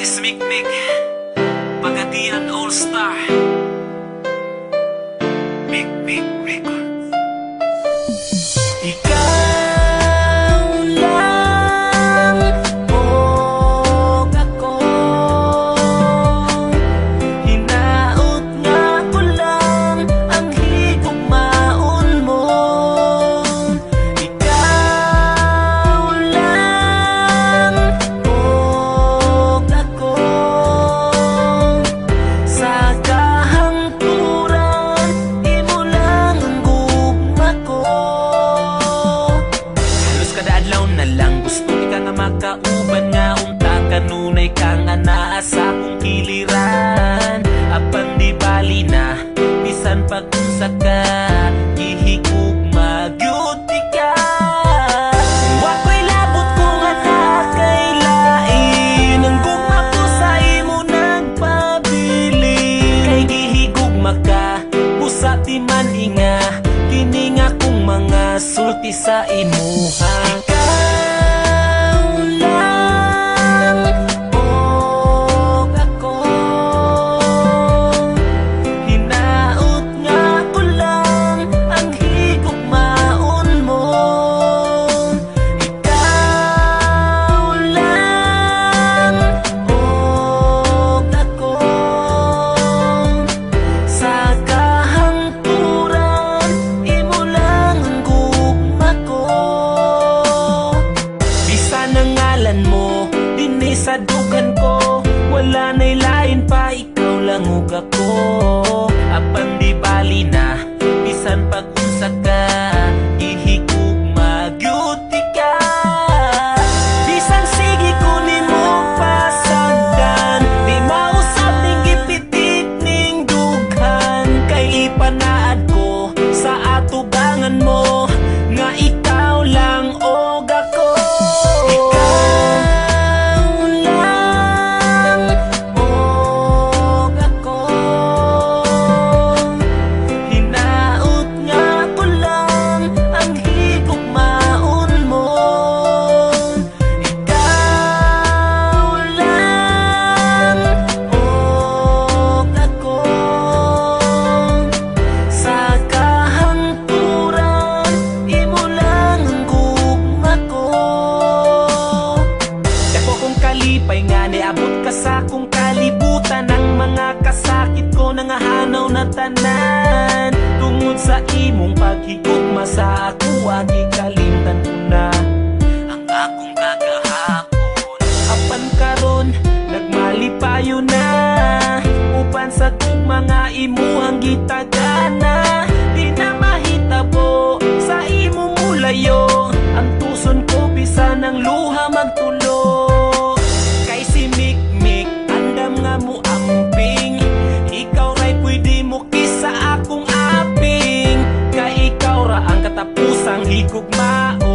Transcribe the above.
is Mikmik, Pagadian All-Star, Mikmik Records. Ikaw lang o ako, hinaot nga ko lang ang higugmaon mo. Ikaw lang o ako, sa kahangturan imo lang ang gugma ko. Halos kada adlaw na lang gusto ka nga makauban nga unta kanunay ka nga naa sa akong kiliran. Apan di bali na bisan pag-unsa ka gihigugma gyud ka. Wako'y labot ko nga nakailain ang gugma ko sa imo nagpabili. Kay gihigugma ka busa di man inga kini nga kong mga sulti sa imuha. Ikaw lang o ako, hinaot nga ko lang ang higugmaon mo. Ikaw lang o ako, sa kahangturan imo lang ang gugma ko. Bisan ang ngalan mo dinhi sa dugan ko, wala na'y lain pa ikaw lang ug ako. Apan di bali na bisan pag-unsa ka gihigugma gyud ka. Bisan sige ko nimo pasagdan di mausap ning gipitik ning dughan. Kay ipanaad ko sa atubangan mo nga ikaw lang og ako. Ikaw lang og ako, hinaot nga ko lang ang higugmaon mo. Ikaw lang og ako, sa kahangturan imo lang ang gugma ko. Dako kong kalipay nga niabot ka sa akong kalibutan. Ang mga kasakit ko nangahanaw na tanan tungod sa imong paghigugma sa ako. Gikalimtan ko na ang akong kagahapon. Apan karon nagmalipayo na upan sa tugma nga imuhang gitagana. Di na mahitabo sa imong mulayo ang tuson ko bisan ang luha magtulo. Kay si Mikmik andam nga mo amping, ikaw ra'y pwede mo kisa akong aping. Kay ikaw ra ang katapusang higugmao.